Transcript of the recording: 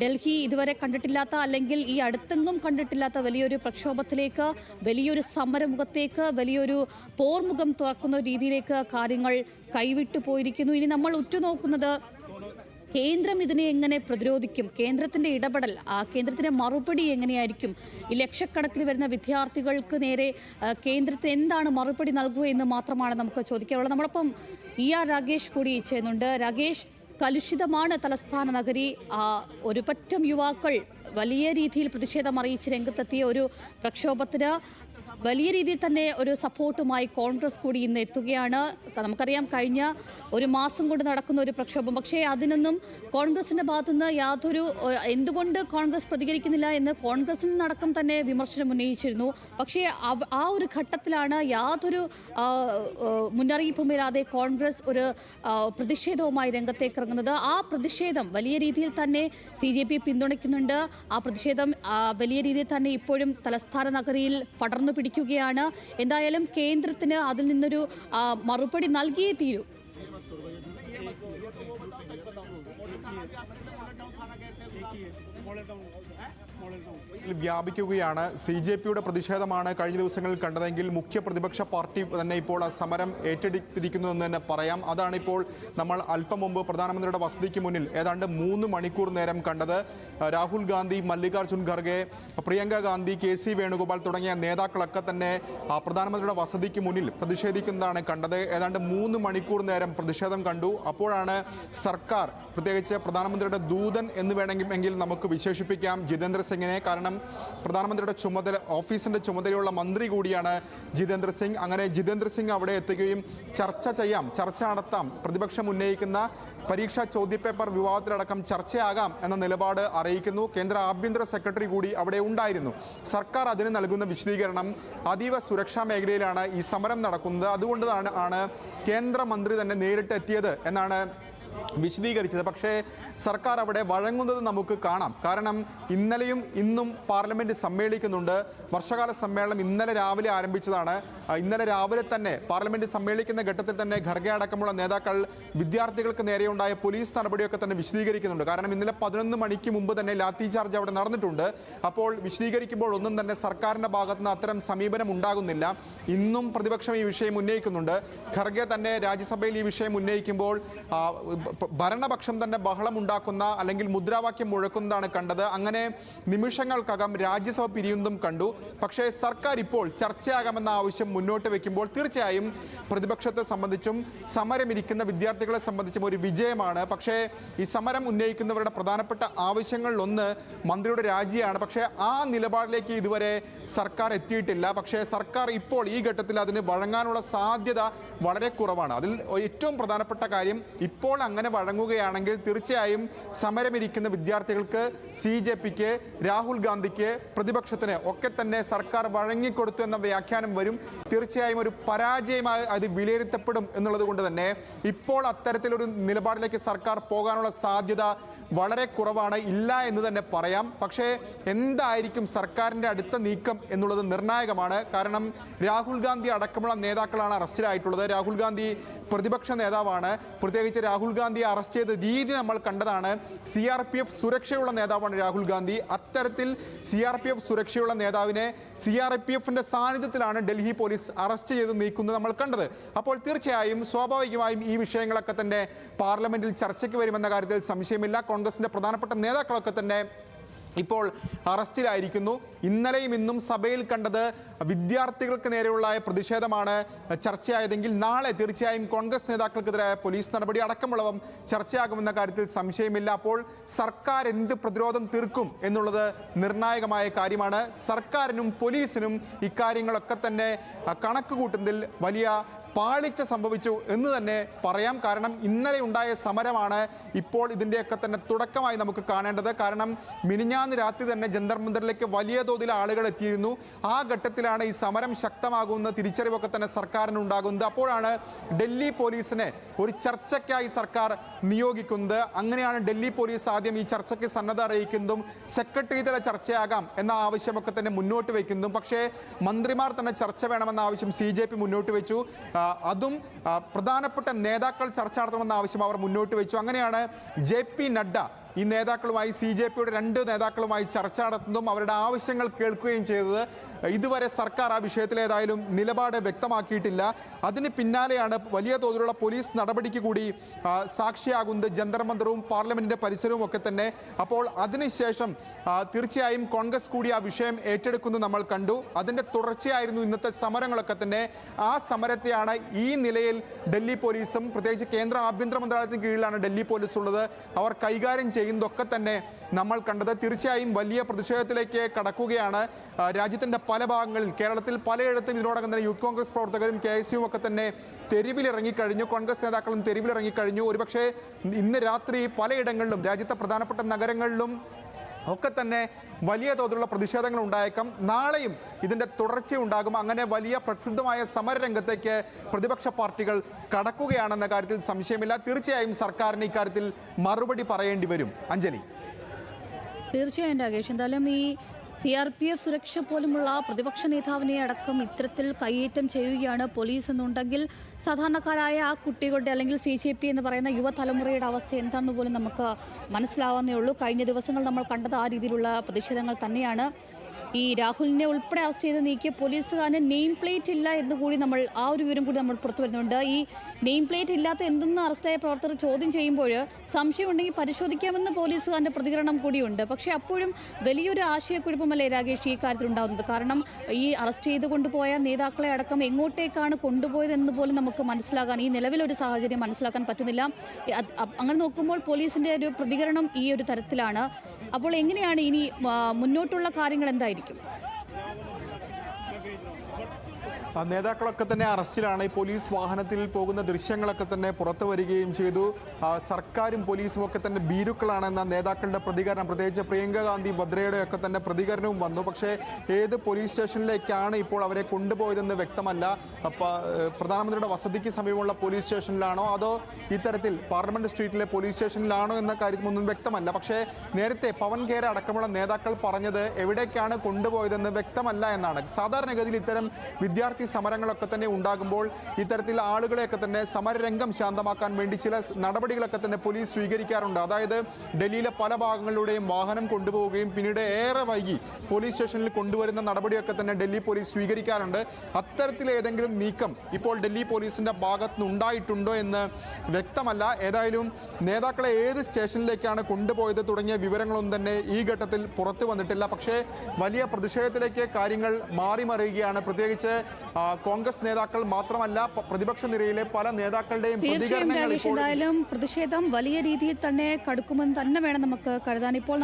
ഡൽഹി ഇതുവരെ കണ്ടിട്ടില്ലാത്ത അല്ലെങ്കിൽ ഈ അടുത്തെങ്ങും കണ്ടിട്ടില്ലാത്ത വലിയൊരു പ്രക്ഷോഭത്തിലേക്ക്, വലിയൊരു സമരമുഖത്തേക്ക്, വലിയൊരു പോർമുഖം തുറക്കുന്ന രീതിയിലേക്ക് കാര്യങ്ങൾ കൈവിട്ടു പോയിരിക്കുന്നു. ഇനി നമ്മൾ ഉറ്റുനോക്കുന്നത് കേന്ദ്രം ഇതിനെ എങ്ങനെ പ്രതിരോധിക്കും, കേന്ദ്രത്തിൻ്റെ ഇടപെടൽ, കേന്ദ്രത്തിൻ്റെ മറുപടി എങ്ങനെയായിരിക്കും, ഈ ലക്ഷക്കണക്കിന് വരുന്ന വിദ്യാർത്ഥികൾക്ക് നേരെ കേന്ദ്രത്തിന് എന്താണ് മറുപടി നൽകുക എന്ന് മാത്രമാണ് നമുക്ക് ചോദിക്കാനുള്ളത്. നമ്മളൊപ്പം ER രാഗേഷ് കൂടി ചെയ്യുന്നുണ്ട്. രാഗേഷ്, കലുഷിതമാണ് തലസ്ഥാന നഗരി. ഒരു പറ്റം യുവാക്കൾ വലിയ രീതിയിൽ പ്രതിഷേധം അറിയിച്ച് രംഗത്തെത്തിയ ഒരു പ്രക്ഷോഭത്തിന് വലിയ രീതിയിൽ തന്നെ ഒരു സപ്പോർട്ടുമായി കോൺഗ്രസ് കൂടി ഇന്ന് എത്തുകയാണ്. നമുക്കറിയാം, കഴിഞ്ഞ ഒരു മാസം കൊണ്ട് നടക്കുന്ന ഒരു പ്രക്ഷോഭം. പക്ഷേ അതിനൊന്നും കോൺഗ്രസിൻ്റെ ഭാഗത്തുനിന്ന് എന്തുകൊണ്ട് കോൺഗ്രസ് പ്രതികരിക്കുന്നില്ല എന്ന് കോൺഗ്രസിൽ നിന്നടക്കം തന്നെ വിമർശനം ഉന്നയിച്ചിരുന്നു. പക്ഷേ ആ ഒരു ഘട്ടത്തിലാണ് യാതൊരു മുന്നറിയിപ്പുമില്ലാതെ കോൺഗ്രസ് ഒരു പ്രതിഷേധവുമായി രംഗത്തേക്ക് ഇറങ്ങുന്നത്. ആ പ്രതിഷേധം വലിയ രീതിയിൽ തന്നെ CJP പിന്തുണയ്ക്കുന്നുണ്ട്. ആ പ്രതിഷേധം വലിയ രീതിയിൽ തന്നെ ഇപ്പോഴും തലസ്ഥാന നഗരിയിൽ പടർന്നു പിടിക്കുകയാണ്. എന്തായാലും കേന്ദ്രത്തിന് അതിൽ നിന്നൊരു മറുപടി നൽകിയേ തീരൂ. വ്യാപിക്കുകയാണ്. CJPയുടെ പ്രതിഷേധമാണ് കഴിഞ്ഞ ദിവസങ്ങളിൽ കണ്ടതെങ്കിൽ മുഖ്യ പ്രതിപക്ഷ പാർട്ടി തന്നെ ഇപ്പോൾ ആ സമരം ഏറ്റെടുത്തിരിക്കുന്നു എന്ന് തന്നെ പറയാം. അതാണ് ഇപ്പോൾ നമ്മൾ അല്പം മുമ്പ് പ്രധാനമന്ത്രിയുടെ വസതിക്ക് മുന്നിൽ ഏതാണ്ട് 3 മണിക്കൂർ നേരം കണ്ടത്. രാഹുൽ ഗാന്ധി, മല്ലികാർജുൻ ഖർഗെ, പ്രിയങ്ക ഗാന്ധി, KC വേണുഗോപാൽ തുടങ്ങിയ നേതാക്കളൊക്കെ തന്നെ പ്രധാനമന്ത്രിയുടെ വസതിക്ക് മുന്നിൽ പ്രതിഷേധിക്കുന്നതാണ് കണ്ടത്. ഏതാണ്ട് 3 മണിക്കൂർ നേരം പ്രതിഷേധം കണ്ടു. അപ്പോഴാണ് സർക്കാർ, പ്രത്യേകിച്ച് പ്രധാനമന്ത്രിയുടെ ദൂതൻ എന്ന് വേണമെങ്കിൽ നമുക്ക് വിശേഷിപ്പിക്കാം ജിതേന്ദ്ര സിംഗിനെ. കാരണം പ്രധാനമന്ത്രിയുടെ ഓഫീസിന്റെ ചുമതലയുള്ള മന്ത്രി കൂടിയാണ് ജിതേന്ദ്ര സിംഗ്. അങ്ങനെ ജിതേന്ദ്ര സിംഗ് അവിടെ എത്തുകയും ചർച്ച നടത്താം, പ്രതിപക്ഷം ഉന്നയിക്കുന്ന പരീക്ഷാ ചോദ്യപേപ്പർ വിവാദത്തിലടക്കം ചർച്ചയാകാം എന്ന നിലപാട് അറിയിക്കുന്നു. കേന്ദ്ര ആഭ്യന്തര സെക്രട്ടറി കൂടി അവിടെ ഉണ്ടായിരുന്നു. സർക്കാർ അതിന് നൽകുന്ന വിശദീകരണം, അതീവ സുരക്ഷാ മേഖലയിലാണ് ഈ സമരം നടക്കുന്നത്, അതുകൊണ്ടാണ് കേന്ദ്രമന്ത്രി തന്നെ നേരിട്ട് എത്തിയത് എന്നാണ് വിശദീകരിച്ചത്. പക്ഷേ സർക്കാർ അവിടെ വഴങ്ങുന്നത് നമുക്ക് കാണാം. കാരണം ഇന്നലെയും ഇന്നും പാർലമെന്റ് സമ്മേളിക്കുന്നുണ്ട്. വർഷകാല സമ്മേളനം ഇന്നലെ രാവിലെ ആരംഭിച്ചതാണ്. ഇന്നലെ രാവിലെ തന്നെ പാർലമെന്റ് സമ്മേളിക്കുന്ന ഘട്ടത്തിൽ തന്നെ ഖർഗെ അടക്കമുള്ള നേതാക്കൾ വിദ്യാർത്ഥികൾക്ക് നേരെയുണ്ടായ പോലീസ് നടപടിയൊക്കെ തന്നെ വിശദീകരിക്കുന്നുണ്ട്. കാരണം ഇന്നലെ 11 മണിക്ക് മുമ്പ് തന്നെ ലാത്തി ചാർജ് അവിടെ നടന്നിട്ടുണ്ട്. അപ്പോൾ വിശദീകരിക്കുമ്പോൾ ഒന്നും തന്നെ സർക്കാരിൻ്റെ ഭാഗത്തുനിന്ന് അത്തരം സമീപനം ഉണ്ടാകുന്നില്ല. ഇന്നും പ്രതിപക്ഷം ഈ വിഷയം ഉന്നയിക്കുന്നുണ്ട്. ഖർഗെ തന്നെ രാജ്യസഭയിൽ ഈ വിഷയം ഉന്നയിക്കുമ്പോൾ ഭരണപക്ഷം തന്നെ ബഹളമുണ്ടാക്കുന്ന അല്ലെങ്കിൽ മുദ്രാവാക്യം മുഴക്കുന്നതാണ് കണ്ടത്. അങ്ങനെ നിമിഷങ്ങൾക്കകം രാജ്യസഭ പിരിയുന്നതും കണ്ടു. പക്ഷേ സർക്കാർ ഇപ്പോൾ ചർച്ചയാകാമെന്ന ആവശ്യം മുന്നോട്ട് വെക്കുമ്പോൾ തീർച്ചയായും പ്രതിപക്ഷത്തെ സംബന്ധിച്ചും സമരമിരിക്കുന്ന വിദ്യാർത്ഥികളെ സംബന്ധിച്ചും ഒരു വിജയമാണ്. പക്ഷേ ഈ സമരം ഉന്നയിക്കുന്നവരുടെ പ്രധാനപ്പെട്ട ആവശ്യങ്ങളിലൊന്ന് മന്ത്രിയുടെ രാജിയാണ്. പക്ഷേ ആ നിലപാടിലേക്ക് ഇതുവരെ സർക്കാർ എത്തിയിട്ടില്ല. പക്ഷേ സർക്കാർ ഇപ്പോൾ ഈ ഘട്ടത്തിൽ അതിന് വഴങ്ങാനുള്ള സാധ്യത വളരെ കുറവാണ്. അതിൽ ഏറ്റവും പ്രധാനപ്പെട്ട കാര്യം, ഇപ്പോൾ അങ്ങനെ വഴങ്ങുകയാണെങ്കിൽ തീർച്ചയായും സമരമിരിക്കുന്ന വിദ്യാർത്ഥികൾക്ക്, CJPക്ക്, രാഹുൽ ഗാന്ധിക്ക്, പ്രതിപക്ഷത്തിന് ഒക്കെ തന്നെ സർക്കാർ വഴങ്ങിക്കൊടുത്തു എന്ന വ്യാഖ്യാനം വരും. തീർച്ചയായും ഒരു പരാജയമായി അത് വിലയിരുത്തപ്പെടും എന്നുള്ളത് കൊണ്ട് തന്നെ ഇപ്പോൾ അത്തരത്തിലൊരു നിലപാടിലേക്ക് സർക്കാർ പോകാനുള്ള സാധ്യത വളരെ കുറവാണ്, ഇല്ല എന്ന് തന്നെ പറയാം. പക്ഷേ എന്തായിരിക്കും സർക്കാരിൻ്റെ അടുത്ത നീക്കം എന്നുള്ളത് നിർണായകമാണ്. കാരണം രാഹുൽ ഗാന്ധി അടക്കമുള്ള നേതാക്കളാണ് അറസ്റ്റിലായിട്ടുള്ളത്. രാഹുൽ ഗാന്ധി പ്രതിപക്ഷ നേതാവാണ്. പ്രത്യേകിച്ച് രാഹുൽ ഗാന്ധി അറസ്റ്റ് ചെയ്ത രീതി നമ്മൾ കണ്ടതാണ്. CRPF സുരക്ഷയുള്ള നേതാവാണ് രാഹുൽ ഗാന്ധി. അത്തരത്തിൽ CRPF സുരക്ഷയുള്ള നേതാവിനെ CRPFന്റെ സാന്നിധ്യത്തിലാണ് ഡൽഹി പോലീസ് അറസ്റ്റ് ചെയ്ത് നീക്കുന്നത് നമ്മൾ കണ്ടത്. അപ്പോൾ തീർച്ചയായും സ്വാഭാവികമായും ഈ വിഷയങ്ങളൊക്കെ തന്നെ പാർലമെന്റിൽ ചർച്ചയ്ക്ക് വരുമെന്ന കാര്യത്തിൽ സംശയമില്ല. കോൺഗ്രസിന്റെ പ്രധാനപ്പെട്ട നേതാക്കളൊക്കെ തന്നെ ഇപ്പോൾ അറസ്റ്റിലായിരിക്കുന്നു. ഇന്നലെയും ഇന്നും സഭയിൽ കണ്ടത് വിദ്യാർത്ഥികൾക്ക് നേരെയുള്ള പ്രതിഷേധമാണ് ചർച്ചയായതെങ്കിൽ നാളെ തീർച്ചയായും കോൺഗ്രസ് നേതാക്കൾക്കെതിരായ പോലീസ് നടപടി അടക്കമുള്ളവ ചർച്ചയാകുമെന്ന കാര്യത്തിൽ സംശയമില്ല. അപ്പോൾ സർക്കാർ എന്ത് പ്രതിരോധം തീർക്കും എന്നുള്ളത് നിർണായകമായ കാര്യമാണ്. സർക്കാരിനും പോലീസിനും ഇക്കാര്യങ്ങളൊക്കെ തന്നെ കണക്ക് കൂട്ടുന്നതിൽ വലിയ പാളിച്ച സംഭവിച്ചു എന്ന് തന്നെ പറയാം. കാരണം ഇന്നലെ ഉണ്ടായ സമരമാണ് ഇപ്പോൾ ഇതിൻ്റെയൊക്കെ തന്നെ തുടക്കമായി നമുക്ക് കാണേണ്ടത്. കാരണം മിനിഞ്ഞാന്ന് രാത്രി തന്നെ ജന്തർ മന്ദറിലേക്ക് വലിയ തോതിൽ ആളുകൾ എത്തിയിരുന്നു. ആ ഘട്ടത്തിലാണ് ഈ സമരം ശക്തമാകുന്ന തിരിച്ചറിവൊക്കെ തന്നെ സർക്കാരിന് ഉണ്ടാകുന്നത്. അപ്പോഴാണ് ഡൽഹി പോലീസിനെ ഒരു ചർച്ചയ്ക്കായി സർക്കാർ നിയോഗിക്കുന്നത്. അങ്ങനെയാണ് ഡൽഹി പോലീസ് ആദ്യം ഈ ചർച്ചയ്ക്ക് സന്നദ്ധ അറിയിക്കുന്നതും സെക്രട്ടറി തല ചർച്ചയാകാം എന്ന ആവശ്യമൊക്കെ തന്നെ മുന്നോട്ട് വയ്ക്കുന്നതും. പക്ഷേ മന്ത്രിമാർ തന്നെ ചർച്ച വേണമെന്ന ആവശ്യം CJP മുന്നോട്ട് വെച്ചു. അതും പ്രധാനപ്പെട്ട നേതാക്കൾ ചർച്ച നടത്തണമെന്ന ആവശ്യം അവർ മുന്നോട്ട് വെച്ചു. അങ്ങനെയാണ് JP നഡ്ഡ ഈ നേതാക്കളുമായി CJPയുടെ 2 നേതാക്കളുമായി ചർച്ച നടത്തുന്നതും അവരുടെ ആവശ്യങ്ങൾ കേൾക്കുകയും ചെയ്തത്. ഇതുവരെ സർക്കാർ ആ വിഷയത്തിൽ ഏതായാലും നിലപാട് വ്യക്തമാക്കിയിട്ടില്ല. അതിന് പിന്നാലെയാണ് വലിയ തോതിലുള്ള പോലീസ് നടപടിക്ക് കൂടി സാക്ഷിയാകുന്നത് ജന്തർ മന്ദറും പാർലമെന്റിന്റെ പരിസരവും ഒക്കെ തന്നെ. അപ്പോൾ അതിനുശേഷം തീർച്ചയായും കോൺഗ്രസ് കൂടി ആ വിഷയം ഏറ്റെടുക്കുന്നത് നമ്മൾ കണ്ടു. അതിന്റെ തുടർച്ചയായിരുന്നു ഇന്നത്തെ സമരങ്ങളൊക്കെ തന്നെ. ആ സമരത്തെയാണ് ഈ നിലയിൽ ഡൽഹി പോലീസും, പ്രത്യേകിച്ച് കേന്ദ്ര ആഭ്യന്തര മന്ത്രാലയത്തിന് കീഴിലാണ് ഡൽഹി പോലീസ് ഉള്ളത്, അവർ കൈകാര്യം ചെയ്യുന്നതൊക്കെ തന്നെ നമ്മൾ കണ്ടത്. തീർച്ചയായും വലിയ പ്രതിഷേധത്തിലേക്ക് കടക്കുകയാണ് രാജ്യത്തിന്റെ പല ഭാഗങ്ങളിൽ. കേരളത്തിൽ പലയിടത്തും ഇതിനോടകം തന്നെ യൂത്ത് കോൺഗ്രസ് പ്രവർത്തകരും KSUവും ഒക്കെ തന്നെ തെരുവിലിറങ്ങിക്കഴിഞ്ഞു. കോൺഗ്രസ് നേതാക്കളും തെരുവിലിറങ്ങിക്കഴിഞ്ഞു. ഒരുപക്ഷെ ഇന്ന് രാത്രി പലയിടങ്ങളിലും രാജ്യത്തെ പ്രധാനപ്പെട്ട നഗരങ്ങളിലും ഒക്കെ തന്നെ വലിയ തോതിലുള്ള പ്രതിഷേധങ്ങൾ ഉണ്ടായേക്കാം. നാളെയും ഇതിൻ്റെ തുടർച്ചയുണ്ടാകും. അങ്ങനെ വലിയ പ്രക്ഷുബ്ധമായ സമരരംഗത്തേക്ക് പ്രതിപക്ഷ പാർട്ടികൾ കടക്കുകയാണെന്ന കാര്യത്തിൽ സംശയമില്ല. തീർച്ചയായും സർക്കാരിന് ഇക്കാര്യത്തിൽ മറുപടി പറയേണ്ടി വരും. അഞ്ജലി. തീർച്ചയായും രാകേഷ്, എന്തായാലും ഈ CRPF സുരക്ഷ പോലുമുള്ള പ്രതിപക്ഷ നേതാവിനെ അടക്കം ഇത്തരത്തിൽ കയ്യേറ്റം ചെയ്യുകയാണ് പോലീസ് എന്നുണ്ടെങ്കിൽ സാധാരണക്കാരായ ആ കുട്ടികളുടെ അല്ലെങ്കിൽ CJP എന്ന് പറയുന്ന യുവതലമുറയുടെ അവസ്ഥ എന്താണെന്ന് പോലും നമുക്ക് മനസ്സിലാവുന്നേ ഉള്ളൂ. കഴിഞ്ഞ ദിവസങ്ങൾ നമ്മൾ കണ്ടത് ആ രീതിയിലുള്ള പ്രതിഷേധങ്ങൾ തന്നെയാണ്. ഈ രാഹുലിനെ ഉൾപ്പെടെ അറസ്റ്റ് ചെയ്ത് നീക്കിയ പോലീസുകാരന് നെയിം പ്ലേറ്റ് ഇല്ല എന്ന് കൂടി നമ്മൾ ആ ഒരു വിവരം കൂടി നമ്മൾ പുറത്തു വരുന്നുണ്ട്. ഈ നെയിം പ്ലേറ്റ് ഇല്ലാത്ത എന്തെന്ന് അറസ്റ്റായ പ്രവർത്തകർ ചോദ്യം ചെയ്യുമ്പോൾ സംശയമുണ്ടെങ്കിൽ പരിശോധിക്കാമെന്ന് പോലീസുകാരൻ്റെ പ്രതികരണം കൂടിയുണ്ട്. പക്ഷേ അപ്പോഴും വലിയൊരു ആശയക്കുഴപ്പമല്ലേ രാകേഷ് ഈ കാര്യത്തിൽ ഉണ്ടാകുന്നത്? കാരണം ഈ അറസ്റ്റ് ചെയ്ത് കൊണ്ടുപോയ നേതാക്കളെ അടക്കം എങ്ങോട്ടേക്കാണ് കൊണ്ടുപോയതെന്ന് പോലും നമുക്ക് മനസ്സിലാക്കാൻ, ഈ നിലവിലൊരു സാഹചര്യം മനസ്സിലാക്കാൻ പറ്റുന്നില്ല. അങ്ങനെ നോക്കുമ്പോൾ പോലീസിൻ്റെ ഒരു പ്രതികരണം ഈ ഒരു തരത്തിലാണ്. അപ്പോൾ എങ്ങനെയാണ് ഇനി മുന്നോട്ടുള്ള കാര്യങ്ങൾ എന്തായിരിക്കും? നേതാക്കളൊക്കെ തന്നെ അറസ്റ്റിലാണ്. ഈ പോലീസ് വാഹനത്തിൽ പോകുന്ന ദൃശ്യങ്ങളൊക്കെ തന്നെ പുറത്തു വരികയും ചെയ്തു. സർക്കാരും പോലീസും ഒക്കെ തന്നെ ഭീരുക്കളാണെന്ന നേതാക്കളുടെ പ്രതികരണം, പ്രത്യേകിച്ച് പ്രിയങ്ക ഗാന്ധി വദ്രയുടെ ഒക്കെ തന്നെ പ്രതികരണവും വന്നു. പക്ഷേ ഏത് പോലീസ് സ്റ്റേഷനിലേക്കാണ് ഇപ്പോൾ അവരെ കൊണ്ടുപോയതെന്ന് വ്യക്തമല്ല. പ്രധാനമന്ത്രിയുടെ വസതിക്ക് സമീപമുള്ള പോലീസ് സ്റ്റേഷനിലാണോ അതോ ഇത്തരത്തിൽ പാർലമെന്റ് സ്ട്രീറ്റിലെ പോലീസ് സ്റ്റേഷനിലാണോ എന്ന കാര്യത്തിലൊന്നും വ്യക്തമല്ല. പക്ഷേ നേരത്തെ പവൻ ഖേര അടക്കമുള്ള നേതാക്കൾ പറഞ്ഞത് എവിടേക്കാണ് കൊണ്ടുപോയതെന്ന് വ്യക്തമല്ല എന്നാണ്. സാധാരണഗതിയിൽ ഇത്തരം വിദ്യാർത്ഥി സമരങ്ങളൊക്കെ തന്നെ ഉണ്ടാകുമ്പോൾ ഇത്തരത്തിൽ ആളുകളെയൊക്കെ തന്നെ സമരരംഗം ശാന്തമാക്കാൻ വേണ്ടി ചില നടപടികളൊക്കെ തന്നെ പോലീസ് സ്വീകരിക്കാറുണ്ട്. അതായത് ഡൽഹിയിലെ പല ഭാഗങ്ങളിലൂടെയും വാഹനം കൊണ്ടുപോവുകയും പിന്നീട് ഏറെ വൈകി പോലീസ് സ്റ്റേഷനിൽ കൊണ്ടുവരുന്ന നടപടിയൊക്കെ തന്നെ ഡൽഹി പോലീസ് സ്വീകരിക്കാറുണ്ട്. അത്തരത്തിൽ ഏതെങ്കിലും നീക്കം ഇപ്പോൾ ഡൽഹി പോലീസിന്റെ ഭാഗത്തുനിന്ന് ഉണ്ടായിട്ടുണ്ടോ എന്ന് വ്യക്തമല്ല. ഏതായാലും നേതാക്കളെ ഏത് സ്റ്റേഷനിലേക്കാണ് കൊണ്ടുപോയത് തുടങ്ങിയ വിവരങ്ങളൊന്നും തന്നെ ഈ ഘട്ടത്തിൽ പുറത്തു വന്നിട്ടില്ല. പക്ഷേ വലിയ പ്രതിഷേധത്തിലേക്ക് കാര്യങ്ങൾ മാറിമറിയുകയാണ്. പ്രത്യേകിച്ച് കോൺഗ്രസ് നേതാക്കൾ മാത്രമല്ല, പ്രതിപക്ഷ നിരയിലെ പല നേതാക്കളുടെയും പ്രതികരണങ്ങൾ. എന്തായാലും പ്രതിഷേധം വലിയ രീതിയിൽ തന്നെ കടുക്കുമെന്ന് തന്നെ വേണം നമുക്ക് കരുതാൻ. ഇപ്പോൾ